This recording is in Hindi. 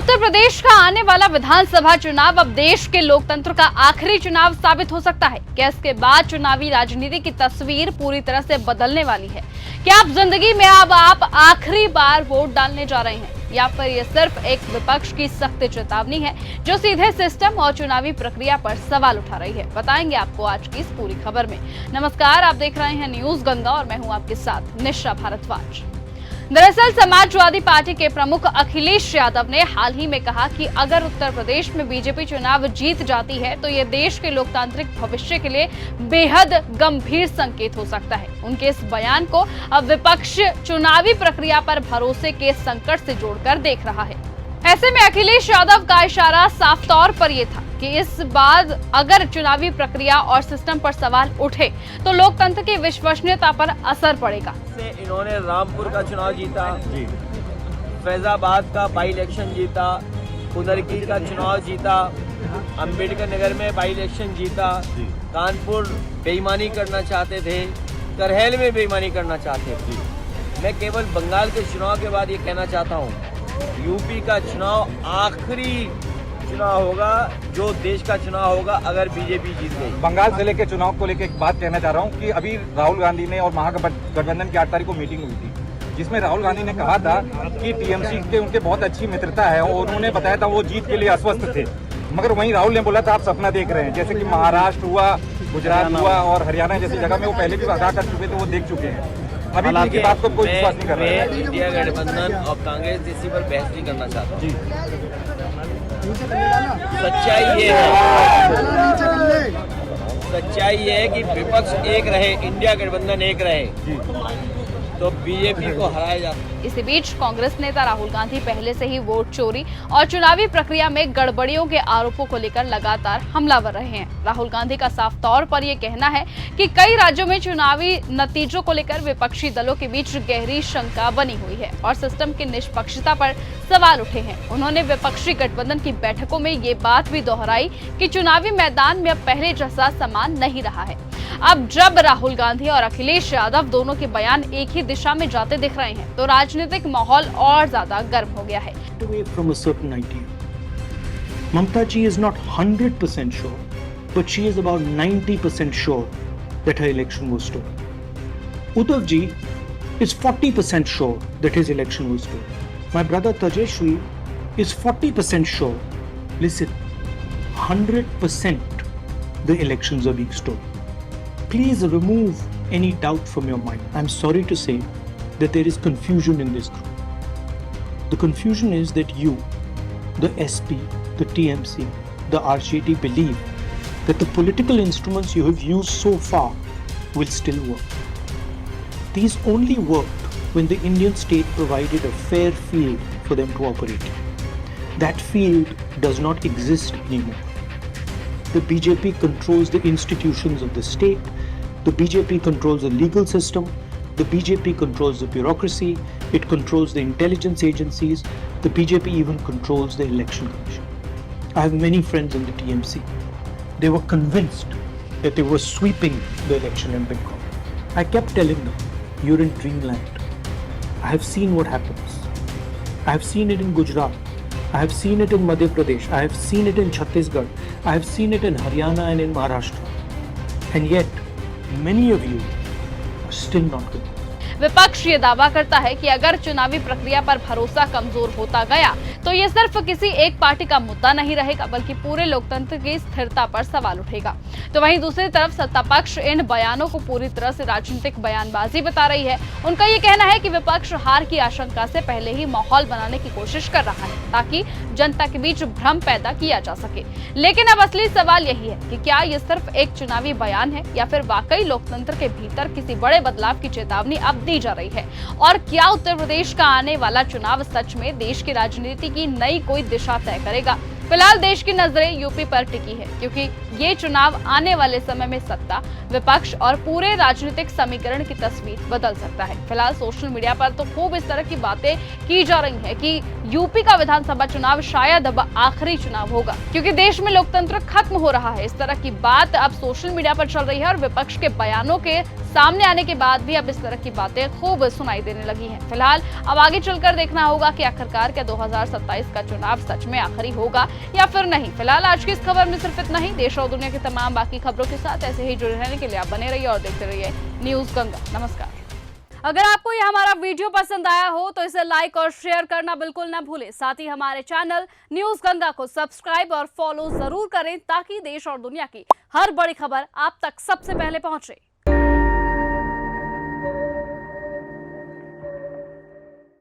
उत्तर प्रदेश का आने वाला विधानसभा चुनाव अब देश के लोकतंत्र का आखिरी चुनाव साबित हो सकता है। क्या इसके बाद चुनावी राजनीति की तस्वीर पूरी तरह से बदलने वाली है? क्या आप जिंदगी में अब आप आखिरी बार वोट डालने जा रहे हैं, या फिर ये सिर्फ एक विपक्ष की सख्त चेतावनी है जो सीधे सिस्टम और चुनावी प्रक्रिया पर सवाल उठा रही है? बताएंगे आपको आज की इस पूरी खबर में। नमस्कार, आप देख रहे हैं न्यूज गंगा और मैं हूं आपके साथ निशा भारद्वाज। दरअसल समाजवादी पार्टी के प्रमुख अखिलेश यादव ने हाल ही में कहा कि अगर उत्तर प्रदेश में बीजेपी चुनाव जीत जाती है तो ये देश के लोकतांत्रिक भविष्य के लिए बेहद गंभीर संकेत हो सकता है। उनके इस बयान को अब विपक्ष चुनावी प्रक्रिया पर भरोसे के संकट से जोड़कर देख रहा है। ऐसे में अखिलेश यादव का इशारा साफ तौर पर यह था कि इस बाद अगर चुनावी प्रक्रिया और सिस्टम पर सवाल उठे तो लोकतंत्र की विश्वसनीयता पर असर पड़ेगा। इन्होंने रामपुर का चुनाव जीता, फैजाबाद का बाई इलेक्शन जीता, उदरकी का चुनाव जीता, अंबेडकर नगर में बाई इलेक्शन जीता, कानपुर बेईमानी करना चाहते थे, करहैल में बेईमानी करना चाहते थे। मैं केवल बंगाल के चुनाव के बाद ये कहना चाहता हूँ, यूपी का चुनाव आखिरी चुनाव होगा जो देश का चुनाव होगा अगर बीजेपी जीत गई। बंगाल जिले के चुनाव को लेकर एक बात कहना चाह रहा हूं कि अभी राहुल गांधी ने और महागठबंधन की 8 तारीख को मीटिंग हुई थी जिसमें राहुल गांधी ने कहा था कि टीएमसी के उनके बहुत अच्छी मित्रता है और उन्होंने बताया था वो जीत के लिए अस्वस्थ थे, मगर वहीं राहुल ने बोला था आप सपना देख रहे हैं। जैसे कि महाराष्ट्र हुआ, गुजरात हुआ और हरियाणा जैसी जगह में वो पहले भी वादा कर चुके थे, वो देख चुके हैं। अभी की बात को कोई विश्वास नहीं कर रहा है। इंडिया गठबंधन और कांग्रेस इसी पर बहस नहीं करना चाहता। सच्चाई ये है कि विपक्ष एक रहे, इंडिया गठबंधन एक रहे तो बीजेपी को हराया जाता। इसी बीच कांग्रेस नेता राहुल गांधी पहले से ही वोट चोरी और चुनावी प्रक्रिया में गड़बड़ियों के आरोपों को लेकर लगातार हमलावर रहे हैं। राहुल गांधी का साफ तौर पर यह कहना है कि कई राज्यों में चुनावी नतीजों को लेकर विपक्षी दलों के बीच गहरी शंका बनी हुई है और सिस्टम की निष्पक्षता पर सवाल उठे हैं। उन्होंने विपक्षी गठबंधन की बैठकों में ये बात भी दोहराई कि चुनावी मैदान में अब पहले जैसा समान नहीं रहा है। अब जब राहुल गांधी और अखिलेश यादव दोनों के बयान एक ही दिशा में जाते दिख रहे हैं तो राजनीतिक माहौल और ज्यादा गर्म हो गया है। From a certain idea. Mamta ji is not 100% sure, but she is about 90% sure that her election was stolen. Uddhav ji is 40% sure that his election was stolen. My brother Tejashwi is 40% sure. Listen, 100% the elections are being stolen. Please remove any doubt from your mind. I'm sorry to say that there is confusion in this group. The confusion is that you, the SP, the TMC, the RJD believe that the political instruments you have used so far will still work. These only worked when the Indian state provided a fair field for them to operate in. That field does not exist anymore. The BJP controls the institutions of the state. The BJP controls the legal system. The BJP controls the bureaucracy. It controls the intelligence agencies. The BJP even controls the election commission. I have many friends in the TMC. They were convinced that they were sweeping the election in Bengal. I kept telling them, you're in dreamland. I have seen what happens. I have seen it in Gujarat. I have seen it in Madhya Pradesh. I have seen it in Chhattisgarh. I have seen it in Haryana and in Maharashtra. And yet, many of you are still not good. विपक्ष ये दावा करता है कि अगर चुनावी प्रक्रिया पर भरोसा कमजोर होता गया तो ये सिर्फ किसी एक पार्टी का मुद्दा नहीं रहेगा बल्कि पूरे लोकतंत्र की स्थिरता पर सवाल उठेगा। तो वहीं दूसरी तरफ सत्ता पक्ष इन बयानों को पूरी तरह से राजनीतिक बयानबाजी बता रही है। उनका ये कहना है कि विपक्ष हार की आशंका से पहले ही माहौल बनाने की कोशिश कर रहा है ताकि जनता के बीच भ्रम पैदा किया जा सके। लेकिन अब असली सवाल यही है कि क्या ये सिर्फ एक चुनावी बयान है या फिर वाकई लोकतंत्र के भीतर किसी बड़े बदलाव की चेतावनी अब दी जा रही है, और क्या उत्तर प्रदेश का आने वाला चुनाव सच में देश की राजनीति की नई कोई दिशा तय करेगा? फिलहाल देश की नजरें यूपी पर टिकी है क्योंकि ये चुनाव आने वाले समय में सत्ता, विपक्ष और पूरे राजनीतिक समीकरण की तस्वीर बदल सकता है। फिलहाल सोशल मीडिया पर तो खूब इस तरह की बातें की जा रही हैं कि यूपी का विधानसभा चुनाव शायद अब आखिरी चुनाव होगा क्योंकि देश में लोकतंत्र खत्म हो रहा है। इस तरह की बात अब सोशल मीडिया पर चल रही है और विपक्ष के बयानों के सामने आने के बाद भी अब इस तरह की बातें खूब सुनाई देने लगी हैं। फिलहाल अब आगे चलकर देखना होगा कि आखिरकार क्या 2027 का चुनाव सच में आखिरी होगा या फिर नहीं। फिलहाल आज की इस खबर में सिर्फ इतना ही। देश और दुनिया की तमाम बाकी खबरों के साथ ऐसे ही जुड़े रहने के लिए आप बने रहिए और देखते रहिए न्यूज गंगा। नमस्कार। अगर आपको यह हमारा वीडियो पसंद आया हो तो इसे लाइक और शेयर करना बिल्कुल ना भूलें। साथ ही हमारे चैनल न्यूज गंगा को सब्सक्राइब और फॉलो जरूर करें ताकि देश और दुनिया की हर बड़ी खबर आप तक सबसे पहले पहुंचे।